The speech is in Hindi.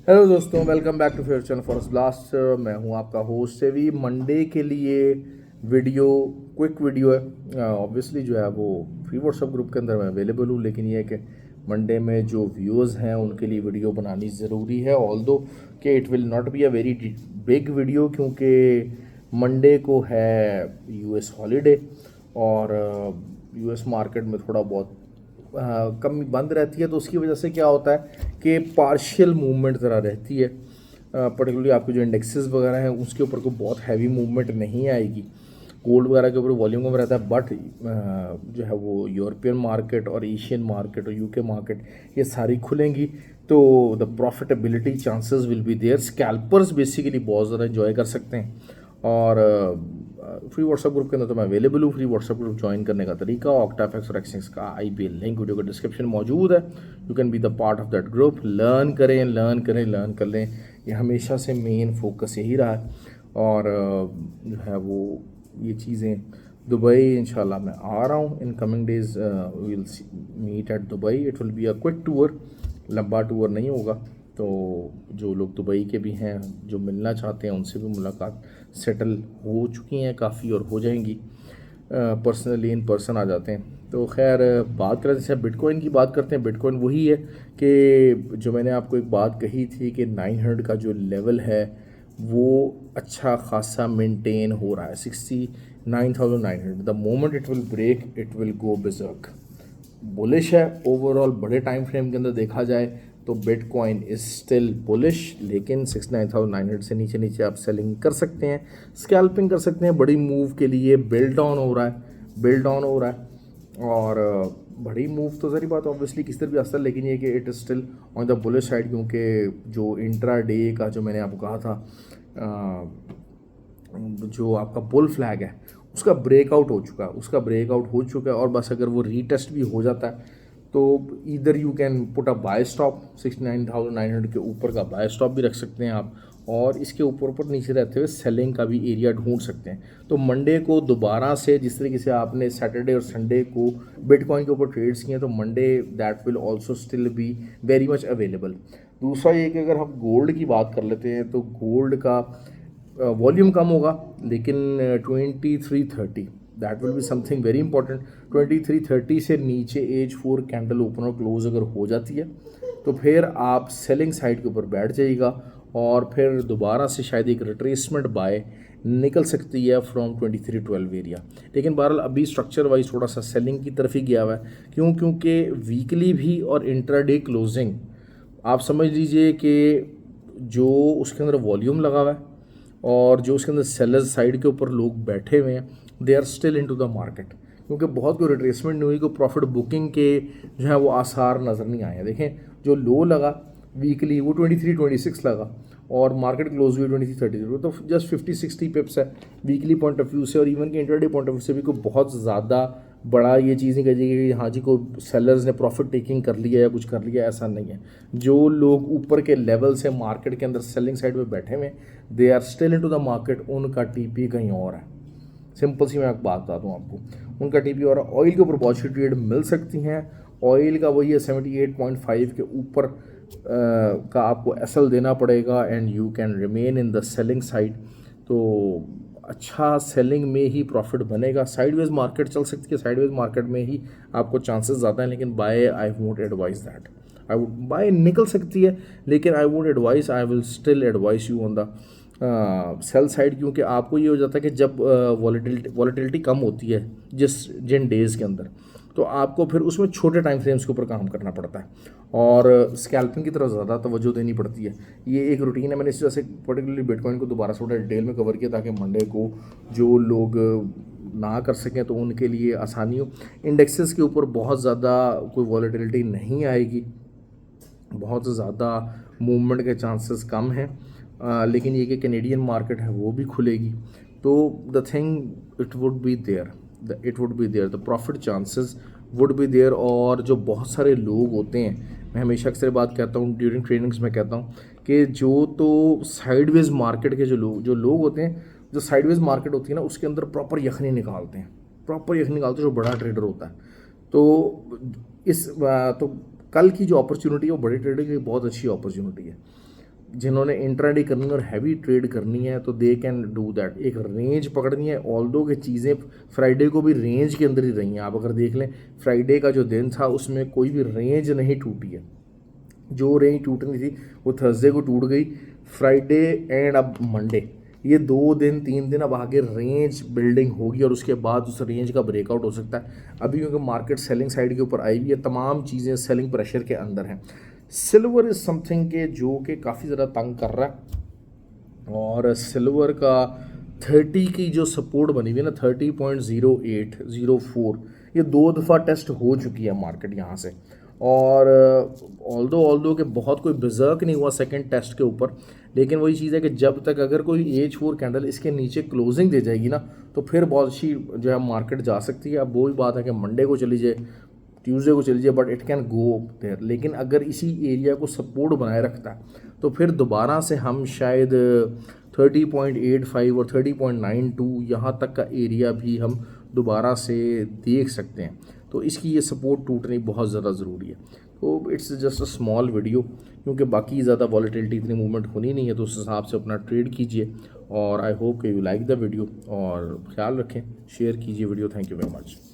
हेलो दोस्तों, welcome back to fair channel forest blast. मैं हूं आपका होस्ट सेवी। मंडे के लिए वीडियो क्विक वीडियो है। ऑब्वियसली जो है वो फ्री व्हाट्सएप ग्रुप के अंदर मैं अवेलेबल हूं, लेकिन ये है कि मंडे में जो व्यूअर्स हैं उनके लिए वीडियो बनानी ज़रूरी है। ऑल्दो कि it will not be a very big video, क्योंकि मंडे को है यूएस हॉलीडे और यूएस मार्केट में थोड़ा बहुत कम बंद रहती है। तो उसकी वजह से क्या होता है कि पार्शियल मूवमेंट ज़रा रहती है। पर्टिकुलरली आपके जो इंडेक्सेस वगैरह हैं उसके ऊपर कोई बहुत हैवी मूवमेंट नहीं आएगी। गोल्ड वगैरह के ऊपर वॉल्यूम कम रहता है, बट जो है वो यूरोपियन मार्केट और एशियन मार्केट और यूके मार्केट ये सारी खुलेंगी। तो the profitability chances will be there. Scalpers basically बहुत ज़्यादा इन्जॉय कर सकते हैं। और फ्री व्हाट्सएप ग्रुप के अंदर तो मैं अवेलेबल हूँ। फ्री व्हाट्सएप ग्रुप ज्वाइन करने का तरीका ऑक्टाफेक्स और एक्सेस का आईपीएल लिंक वीडियो का डिस्क्रिप्शन मौजूद है। You can be the part of that group. Learn करें, लर्न करें, लर्न कर लें। ये हमेशा से मेन फोकस यही रहा है। और जो है वो ये चीज़ें दुबई इंशाल्लाह मैं आ रहा हूँ in coming days. Will meet at Dubai. It will be a quick tour, लंबा टूर नहीं होगा। तो जो लोग दुबई के भी हैं, जो मिलना चाहते हैं, उनसे भी मुलाकात सेटल हो चुकी हैं काफ़ी और हो जाएंगी। पर्सनली इन पर्सन आ जाते हैं। तो खैर, बात करें जैसे बिटकॉइन की बात करते हैं। बिटकॉइन वही है कि जो मैंने आपको एक बात कही थी कि 900 का जो लेवल है वो अच्छा खासा मेंटेन हो रहा है। 69,900 the moment it will break it will go berserk. Bullish है ओवरऑल। बड़े टाइम फ्रेम के अंदर देखा जाए तो बिटकॉइन इज स्टिल बुलिश, लेकिन 69,900 से नीचे नीचे आप सेलिंग कर सकते हैं, स्कैल्पिंग कर सकते हैं। बड़ी मूव के लिए बिल्ड ऑन हो रहा है, बिल्ड ऑन हो रहा है। और बड़ी मूव तो सारी बात ऑब्वियसली किस तरह भी आ सकता है, लेकिन ये कि it is still on the bullish side, क्योंकि जो इंट्रा डे का जो मैंने आपको कहा था जो आपका बुल फ्लैग है उसका ब्रेकआउट हो चुका है, उसका ब्रेकआउट हो चुका है। और बस अगर वो रीटेस्ट भी हो जाता है तो इधर you can put a buy stop. 69,900 के ऊपर का बाय स्टॉप भी रख सकते हैं आप, और इसके ऊपर ऊपर नीचे रहते हुए सेलिंग का भी एरिया ढूंढ सकते हैं। तो मंडे को दोबारा से जिस तरीके से आपने सैटरडे और संडे को बिटकॉइन के ऊपर ट्रेड्स किए, तो Monday that will also still be very much available. दूसरा ये कि अगर हम गोल्ड की बात कर लेते हैं तो गोल्ड का वॉल्यूम कम होगा, लेकिन 2330 that will be something very important. 2330 से नीचे एज 4 कैंडल ओपन और क्लोज अगर हो जाती है तो फिर आप सेलिंग साइड के ऊपर बैठ जाइएगा, और फिर दोबारा से शायद एक रिट्रेसमेंट बाय निकल सकती है फ्रॉम 2312 एरिया। लेकिन बहरहाल अभी स्ट्रक्चर वाइज थोड़ा सा सेलिंग की तरफ ही गया हुआ है। क्यों? क्योंकि वीकली भी और इंट्राडे क्लोजिंग आप समझ लीजिए कि जो उसके अंदर वॉल्यूम लगा हुआ है और जो उसके अंदर सेलर्स साइड के ऊपर लोग बैठे हुए हैं, they are still into the market. क्योंकि बहुत कोई रिट्रेसमेंट नहीं हुई, को प्रॉफिट बुकिंग के जो है वो आसार नज़र नहीं आए हैं। देखें, जो लो लगा वीकली वो 2326 लगा, और मार्केट क्लोज हुई 2330। तो जस्ट 50-60 पिप्स है वीकली पॉइंट ऑफ व्यू से, और इवन के इंटरडे पॉइंट ऑफ व्यू से भी कोई बहुत ज़्यादा बड़ा ये चीज़ नहीं कहिए कि हाँ जी को सेलर्स ने प्रॉफिट टेकिंग कर लिया या कुछ कर लिया, ऐसा नहीं है। जो लोग ऊपर के लेवल से मार्केट के अंदर सेलिंग साइड में बैठे हुए, they are still into the market. उनका टीपी कहीं और है। सिंपल सी मैं एक बात बता दूँ आपको, उनका टीपी और ऑयल के ऊपर बहुत सी ट्रेड मिल सकती हैं। ऑयल का वही है 78.5 के ऊपर का आपको एसएल देना पड़ेगा, and you can remain in the selling side. तो अच्छा सेलिंग में ही प्रॉफिट बनेगा। साइडवेज मार्केट चल सकती है, साइडवेज मार्केट में ही आपको चांसेस ज़्यादा हैं, लेकिन buy I won't advise that. I would buy निकल सकती है, लेकिन I won't advise, I will still advise you on the sell side. क्योंकि आपको ये हो जाता है कि जब वॉलेटिलिटी कम होती है जिन डेज़ के अंदर, तो आपको फिर उसमें छोटे टाइम फ्रेम्स के ऊपर काम करना पड़ता है, और स्कैल्पिंग की तरफ ज़्यादा तवज्जो देनी पड़ती है। ये एक रूटीन है। मैंने इस वजह से पर्टिकुलरली बिटकॉइन को दोबारा से थोड़ा डिटेल में कवर किया, ताकि मंडे को जो लोग ना कर सकें तो उनके लिए आसानी हो। इंडेक्सेस के ऊपर बहुत ज़्यादा कोई वॉलेटिलिटी नहीं आएगी, बहुत ज़्यादा मूवमेंट के चांसेस कम हैं। लेकिन ये कि कैनेडियन मार्केट है वो भी खुलेगी, तो the thing it would be there, the profit chances would be there. और जो बहुत सारे लोग होते हैं, मैं हमेशा अक्सर बात कहता हूँ ड्यूरिंग ट्रेनिंग्स में कहता हूँ कि जो तो साइडवेज मार्केट के जो लोग होते हैं, जो साइडवेज मार्केट होती है ना, उसके अंदर प्रॉपर यखनी निकालते हैं, जो बड़ा ट्रेडर होता है। तो कल की जो अपॉर्चुनिटी है वो बड़े ट्रेडर की बहुत अच्छी अपॉर्चुनिटी है। जिन्होंने इंट्राडे करनी है और हैवी ट्रेड करनी है तो दे कैन डू दैट। एक रेंज पकड़नी है, ऑल्दो कि चीज़ें फ्राइडे को भी रेंज के अंदर ही रही हैं। आप अगर देख लें फ्राइडे का जो दिन था उसमें कोई भी रेंज नहीं टूटी है। जो रेंज टूटनी थी वो थर्सडे को टूट गई, फ्राइडे एंड अब मंडे, ये 2 दिन 3 दिन अब आगे रेंज बिल्डिंग होगी और उसके बाद उस रेंज का ब्रेकआउट हो सकता है। अभी क्योंकि मार्केट सेलिंग साइड के ऊपर आई हुई है, तमाम चीज़ें सेलिंग प्रेशर के अंदर हैं। सिल्वर इज़ समथिंग के जो कि काफ़ी ज़्यादा तंग कर रहा है और सिल्वर का 30 की जो सपोर्ट बनी हुई है ना 30.0804, ये 2 दफ़ा टेस्ट हो चुकी है मार्केट यहाँ से। और ऑल्दो के बहुत कोई बिजर्क नहीं हुआ सेकंड टेस्ट के ऊपर, लेकिन वही चीज़ है कि जब तक अगर कोई H4 कैंडल इसके नीचे क्लोजिंग दे जाएगी ना तो फिर बहुत अच्छी जो है मार्केट जा सकती है। अब वही बात है कि मंडे को चली जाए, ट्यूसडे को चली जाए, but it can go there. लेकिन अगर इसी एरिया को सपोर्ट बनाए रखता है तो फिर दोबारा से हम शायद 30.85 और 30.92 यहाँ तक का एरिया भी हम दोबारा से देख सकते हैं। तो इसकी ये सपोर्ट टूटनी बहुत ज़्यादा ज़रूरी है। तो it's just a small video, क्योंकि बाकी ज़्यादा वॉलेटिलिटी इतनी मूवमेंट होनी नहीं है, तो उस हिसाब से अपना ट्रेड कीजिए। और आई होप कि यू लाइक द वीडियो और ख्याल रखें, शेयर कीजिए video. Thank you very much.